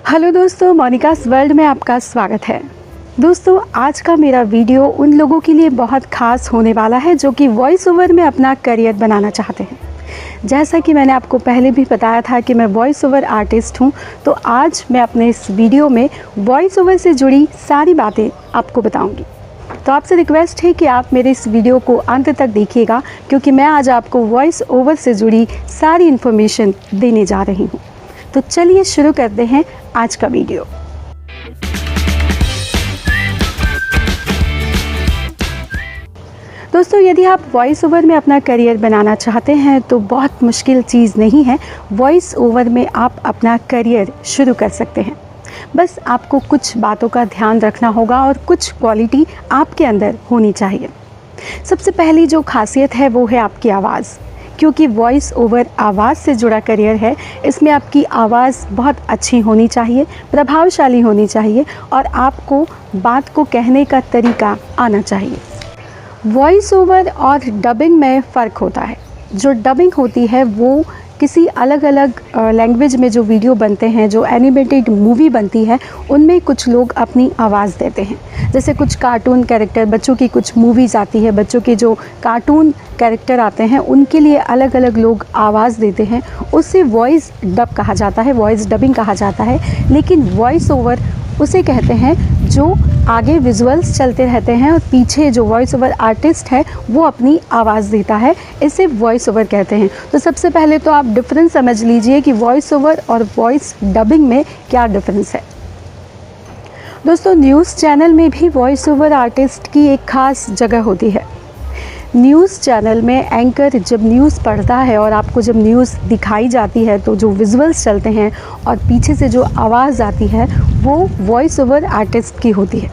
Hello दोस्तों, Monika's world में आपका स्वागत है। दोस्तों, आज का मेरा वीडियो उन लोगों के लिए बहुत ख़ास होने वाला है जो कि वॉइस ओवर में अपना करियर बनाना चाहते हैं। जैसा कि मैंने आपको पहले भी बताया था कि मैं वॉइस ओवर आर्टिस्ट हूं, तो आज मैं अपने इस वीडियो में वॉइस ओवर से जुड़ी सारी बातें आपको बताऊंगी। तो आपसे रिक्वेस्ट है कि आप मेरे इस वीडियो को अंत तक देखिएगा, क्योंकि मैं आज आपको वॉइस ओवर से जुड़ी सारी इन्फॉर्मेशन देने जा रही हूँ। तो चलिए शुरू करते हैं आज का वीडियो। दोस्तों, यदि आप वॉइस ओवर में अपना करियर बनाना चाहते हैं तो बहुत मुश्किल चीज़ नहीं है। वॉइस ओवर में आप अपना करियर शुरू कर सकते हैं। बस आपको कुछ बातों का ध्यान रखना होगा और कुछ क्वालिटी आपके अंदर होनी चाहिए। सबसे पहली जो खासियत है वो है आपकी आवाज़, क्योंकि वॉइस ओवर आवाज़ से जुड़ा करियर है। इसमें आपकी आवाज़ बहुत अच्छी होनी चाहिए, प्रभावशाली होनी चाहिए और आपको बात को कहने का तरीका आना चाहिए। वॉइस ओवर और डबिंग में फ़र्क होता है। जो डबिंग होती है वो किसी अलग अलग लैंग्वेज में जो वीडियो बनते हैं, जो एनिमेटेड मूवी बनती है, उनमें कुछ लोग अपनी आवाज़ देते हैं। जैसे कुछ कार्टून कैरेक्टर, बच्चों की कुछ मूवीज़ आती है, बच्चों के जो कार्टून कैरेक्टर आते हैं उनके लिए अलग अलग लोग आवाज़ देते हैं। उसे वॉइस डब कहा जाता है, वॉइस डबिंग कहा जाता है। लेकिन वॉइस ओवर उसे कहते हैं जो आगे विजुअल्स चलते रहते हैं और पीछे जो वॉइस ओवर आर्टिस्ट है वो अपनी आवाज़ देता है। इसे वॉइस ओवर कहते हैं। तो सबसे पहले तो आप डिफरेंस समझ लीजिए कि वॉइस ओवर और वॉइस डबिंग में क्या डिफरेंस है। दोस्तों, न्यूज़ चैनल में भी वॉइस ओवर आर्टिस्ट की एक ख़ास जगह होती है। न्यूज़ चैनल में एंकर जब न्यूज़ पढ़ता है और आपको जब न्यूज़ दिखाई जाती है तो जो विजुअल्स चलते हैं और पीछे से जो आवाज़ आती है वो वॉइस ओवर आर्टिस्ट की होती है।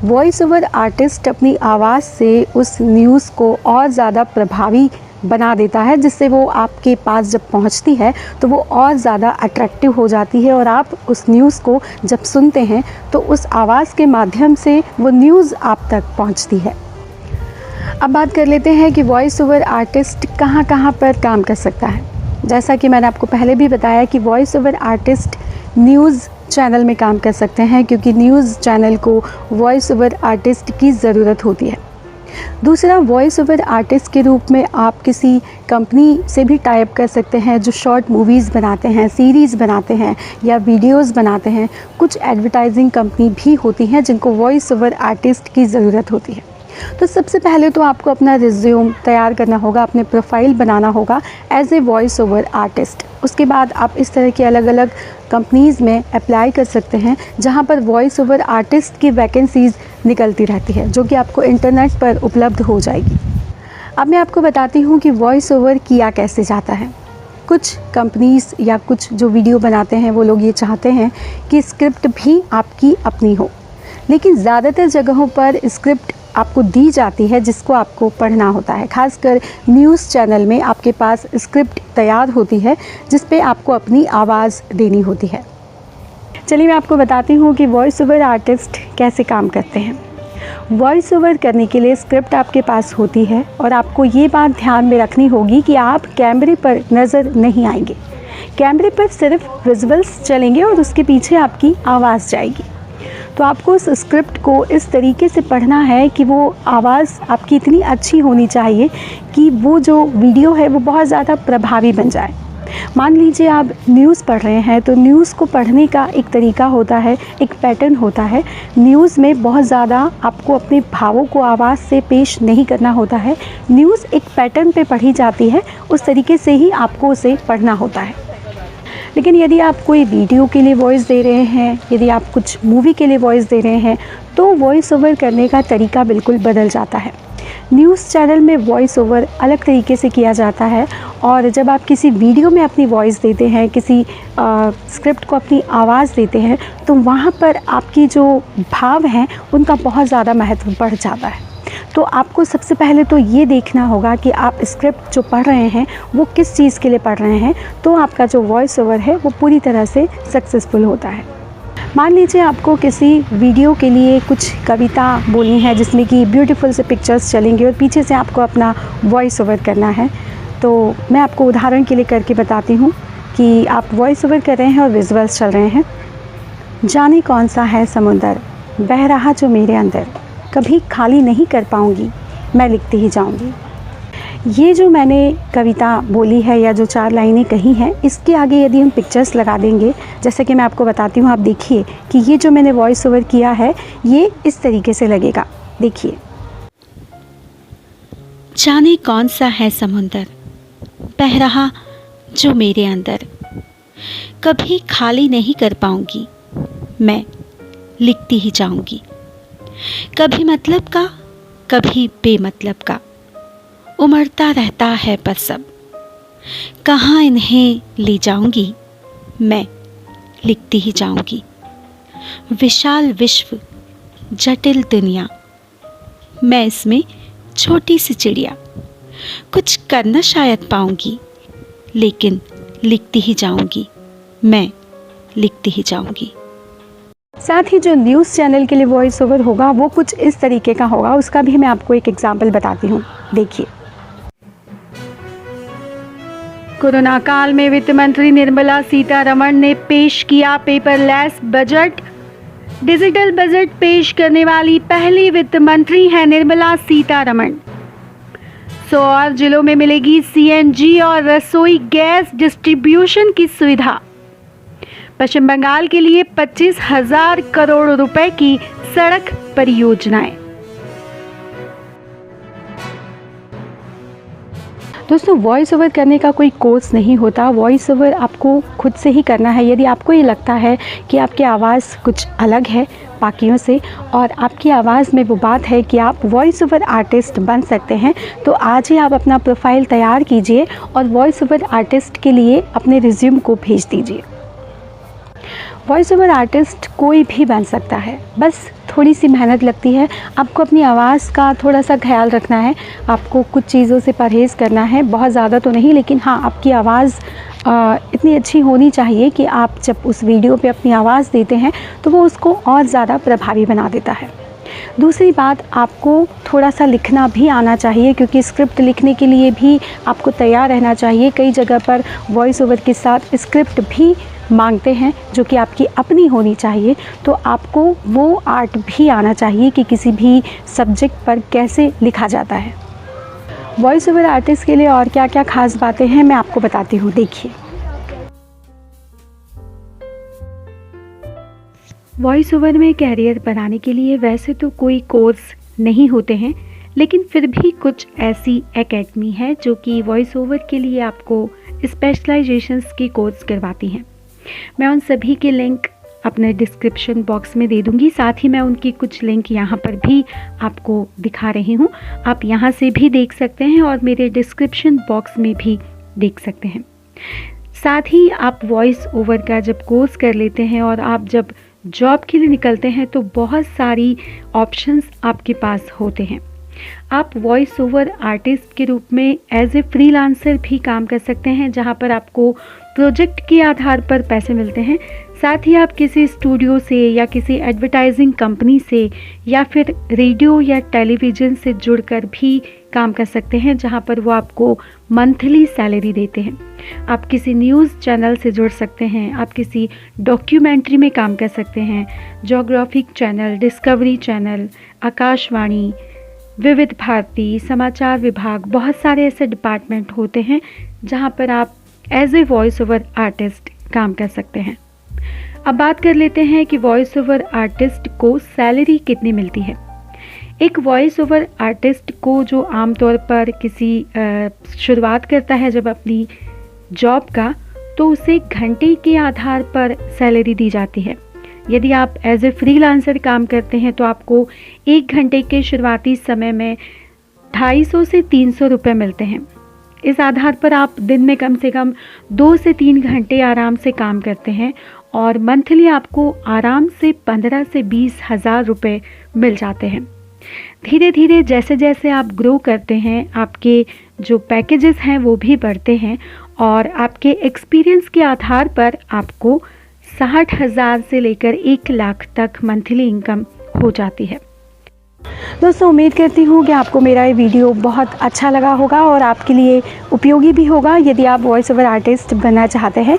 वॉइस ओवर आर्टिस्ट अपनी आवाज़ से उस न्यूज़ को और ज़्यादा प्रभावी बना देता है, जिससे वो आपके पास जब पहुंचती है तो वो और ज़्यादा अट्रैक्टिव हो जाती है और आप उस न्यूज़ को जब सुनते हैं तो उस आवाज़ के माध्यम से वो न्यूज़ आप तक पहुंचती है। अब बात कर लेते हैं कि वॉइस ओवर आर्टिस्ट कहाँ कहाँ पर काम कर सकता है। जैसा कि मैंने आपको पहले भी बताया कि voice over artist news channel में काम कर सकते हैं, क्योंकि न्यूज़ चैनल को वॉइस ओवर आर्टिस्ट की ज़रूरत होती है। दूसरा, वॉइस ओवर आर्टिस्ट के रूप में आप किसी कंपनी से भी टाई अप कर सकते हैं जो शॉर्ट मूवीज़ बनाते हैं, सीरीज़ बनाते हैं या वीडियोज़ बनाते हैं। कुछ एडवर्टाइजिंग कंपनी भी होती हैं जिनको वॉइस ओवर आर्टिस्ट की ज़रूरत होती है। तो सबसे पहले तो आपको अपना रिज्यूम तैयार करना होगा, अपने प्रोफाइल बनाना होगा as a voice over artist. उसके बाद आप इस तरह की अलग अलग कंपनीज़ में अप्लाई कर सकते हैं जहां पर वॉइस ओवर आर्टिस्ट की वैकेंसीज़ निकलती रहती है, जो कि आपको इंटरनेट पर उपलब्ध हो जाएगी। अब मैं आपको बताती हूँ कि वॉइस ओवर किया कैसे जाता है। कुछ कंपनीज़ या कुछ जो वीडियो बनाते हैं वो लोग ये चाहते हैं कि स्क्रिप्ट भी आपकी अपनी हो, लेकिन ज़्यादातर जगहों पर स्क्रिप्ट आपको दी जाती है जिसको आपको पढ़ना होता है। खासकर न्यूज़ चैनल में आपके पास स्क्रिप्ट तैयार होती है जिस पे आपको अपनी आवाज़ देनी होती है। चलिए मैं आपको बताती हूँ कि वॉइस ओवर आर्टिस्ट कैसे काम करते हैं। वॉइस ओवर करने के लिए स्क्रिप्ट आपके पास होती है और आपको ये बात ध्यान में रखनी होगी कि आप कैमरे पर नज़र नहीं आएंगे। कैमरे पर सिर्फ विजुअल्स चलेंगे और उसके पीछे आपकी आवाज़ जाएगी। तो आपको उस स्क्रिप्ट को इस तरीके से पढ़ना है कि वो आवाज़ आपकी इतनी अच्छी होनी चाहिए कि वो जो वीडियो है वो बहुत ज़्यादा प्रभावी बन जाए। मान लीजिए आप न्यूज़ पढ़ रहे हैं तो न्यूज़ को पढ़ने का एक तरीका होता है, एक पैटर्न होता है। न्यूज़ में बहुत ज़्यादा आपको अपने भावों को आवाज़ से पेश नहीं करना होता है। न्यूज़ एक पैटर्न पे पढ़ी जाती है, उस तरीके से ही आपको उसे पढ़ना होता है। लेकिन यदि आप कोई वीडियो के लिए वॉइस दे रहे हैं, यदि आप कुछ मूवी के लिए वॉइस दे रहे हैं, तो वॉइस ओवर करने का तरीका बिल्कुल बदल जाता है। न्यूज़ चैनल में वॉइस ओवर अलग तरीके से किया जाता है और जब आप किसी वीडियो में अपनी वॉइस देते हैं, किसी स्क्रिप्ट को अपनी आवाज़ देते हैं, तो वहाँ पर आपकी जो भाव हैं उनका बहुत ज़्यादा महत्व बढ़ जाता है। तो आपको सबसे पहले तो ये देखना होगा कि आप स्क्रिप्ट जो पढ़ रहे हैं वो किस चीज़ के लिए पढ़ रहे हैं, तो आपका जो वॉइस ओवर है वो पूरी तरह से सक्सेसफुल होता है। मान लीजिए आपको किसी वीडियो के लिए कुछ कविता बोलनी है जिसमें कि ब्यूटीफुल से पिक्चर्स चलेंगे और पीछे से आपको अपना वॉइस ओवर करना है। तो मैं आपको उदाहरण के लिए करके बताती हूँ कि आप वॉइस ओवर कर रहे हैं और विजुअल्स चल रहे हैं। जाने कौन सा है समुंदर बह रहा जो मेरे अंदर, कभी खाली नहीं कर पाऊंगी, मैं लिखती ही जाऊंगी। ये जो मैंने कविता बोली है या जो 4 लाइनें कही हैं, इसके आगे यदि हम पिक्चर्स लगा देंगे, जैसे कि मैं आपको बताती हूँ, आप देखिए कि ये जो मैंने वॉइस ओवर किया है ये इस तरीके से लगेगा। देखिए, जाने कौन सा है समुंदर बह रहा जो मेरे अंदर, कभी खाली नहीं कर पाऊंगी, मैं लिखती ही जाऊंगी। कभी मतलब का, कभी बेमतलब का, उमड़ता रहता है पर सब, कहाँ इन्हें ले जाऊंगी, मैं लिखती ही जाऊंगी। विशाल विश्व, जटिल दुनिया, मैं इसमें छोटी सी चिड़िया, कुछ करना शायद पाऊंगी, लेकिन लिखती ही जाऊंगी, मैं लिखती ही जाऊंगी। साथ ही जो न्यूज़ चैनल के लिए वॉइस ओवर होगा वो कुछ इस तरीके का होगा। उसका भी मैं आपको एक एग्जाम्पल बताती हूँ। देखिए, कोरोना काल में वित्त मंत्री निर्मला सीतारमण ने पेश किया पेपरलेस बजट। डिजिटल बजट पेश करने वाली पहली वित्त मंत्री हैं निर्मला सीतारमण। 100 और जिलों में मिलेगी सीएनजी और रसोई गैस डिस्ट्रीब्यूशन की सुविधा। पश्चिम बंगाल के लिए 25,000 करोड़ रुपए की सड़क परियोजनाएं। दोस्तों, वॉइस ओवर करने का कोई कोर्स नहीं होता। वॉइस ओवर आपको खुद से ही करना है। यदि आपको ये लगता है कि आपकी आवाज़ कुछ अलग है बाकियों से और आपकी आवाज़ में वो बात है कि आप वॉइस ओवर आर्टिस्ट बन सकते हैं, तो आज ही आप अपना प्रोफाइल तैयार कीजिए और वॉइस ओवर आर्टिस्ट के लिए अपने रिज्यूम को भेज दीजिए। वॉइस ओवर आर्टिस्ट कोई भी बन सकता है, बस थोड़ी सी मेहनत लगती है। आपको अपनी आवाज़ का थोड़ा सा ख्याल रखना है, आपको कुछ चीज़ों से परहेज़ करना है, बहुत ज़्यादा तो नहीं, लेकिन हाँ, आपकी आवाज़ इतनी अच्छी होनी चाहिए कि आप जब उस वीडियो पे अपनी आवाज़ देते हैं तो वो उसको और ज़्यादा प्रभावी बना देता है। दूसरी बात, आपको थोड़ा सा लिखना भी आना चाहिए, क्योंकि स्क्रिप्ट लिखने के लिए भी आपको तैयार रहना चाहिए। कई जगह पर वॉइस ओवर के साथ स्क्रिप्ट भी मांगते हैं जो कि आपकी अपनी होनी चाहिए, तो आपको वो आर्ट भी आना चाहिए कि किसी भी सब्जेक्ट पर कैसे लिखा जाता है। वॉइस ओवर आर्टिस्ट के लिए और क्या क्या खास बातें हैं मैं आपको बताती हूँ। देखिए, वॉइस ओवर में कैरियर बनाने के लिए वैसे तो कोई कोर्स नहीं होते हैं, लेकिन फिर भी कुछ ऐसी एकेडमी है जो कि वॉइस ओवर के लिए आपको स्पेशलाइजेशंस की कोर्स करवाती हैं। मैं उन सभी के लिंक अपने डिस्क्रिप्शन बॉक्स में दे दूंगी। साथ ही मैं उनकी कुछ लिंक यहाँ पर भी आपको दिखा रही हूँ, आप यहाँ से भी देख सकते हैं और मेरे डिस्क्रिप्शन बॉक्स में भी देख सकते हैं। साथ ही आप वॉइस ओवर का जब कोर्स कर लेते हैं और आप जब जॉब के लिए निकलते हैं तो बहुत सारी ऑप्शंस आपके पास होते हैं। आप वॉइस ओवर आर्टिस्ट के रूप में एज ए फ्रीलांसर भी काम कर सकते हैं, जहां पर आपको प्रोजेक्ट के आधार पर पैसे मिलते हैं। साथ ही आप किसी स्टूडियो से या किसी एडवर्टाइजिंग कंपनी से या फिर रेडियो या टेलीविज़न से जुड़कर भी काम कर सकते हैं, जहां पर वो आपको मंथली सैलरी देते हैं। आप किसी न्यूज़ चैनल से जुड़ सकते हैं, आप किसी डॉक्यूमेंट्री में काम कर सकते हैं, geographic channel, discovery channel, Akashvani, विविध भारती, समाचार विभाग, बहुत सारे ऐसे डिपार्टमेंट होते हैं जहां पर आप as a voice over artist काम कर सकते हैं। अब बात कर लेते हैं कि वॉइस ओवर आर्टिस्ट को सैलरी कितनी मिलती है। एक वॉइस ओवर आर्टिस्ट को जो आमतौर पर किसी शुरुआत करता है जब अपनी जॉब का, तो उसे घंटे के आधार पर सैलरी दी जाती है। यदि आप एज ए फ्रीलांसर काम करते हैं तो आपको 1 घंटे के शुरुआती समय में 250 से 300 रुपये मिलते हैं। इस आधार पर आप दिन में कम से कम 2 से 3 घंटे आराम से काम करते हैं और मंथली आपको आराम से 15 से 20 हज़ार रुपये मिल जाते हैं। धीरे धीरे जैसे जैसे आप ग्रो करते हैं, आपके जो पैकेजेस हैं वो भी बढ़ते हैं और आपके एक्सपीरियंस के आधार पर आपको 60,000 से लेकर 1 लाख तक मंथली इनकम हो जाती है। दोस्तों उम्मीद करती हूँ कि आपको मेरा ये वीडियो बहुत अच्छा लगा होगा और आपके लिए उपयोगी भी होगा यदि आप वॉइस ओवर आर्टिस्ट बनना चाहते हैं।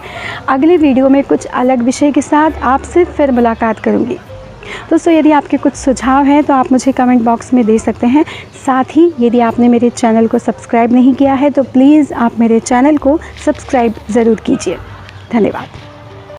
अगले वीडियो में कुछ अलग विषय के साथ आपसे फिर मुलाकात करूँगी। दोस्तों यदि आपके कुछ सुझाव हैं तो आप मुझे कमेंट बॉक्स में दे सकते हैं। साथ ही यदि आपने मेरे चैनल को सब्सक्राइब नहीं किया है तो प्लीज़ आप मेरे चैनल को सब्सक्राइब ज़रूर कीजिए। धन्यवाद।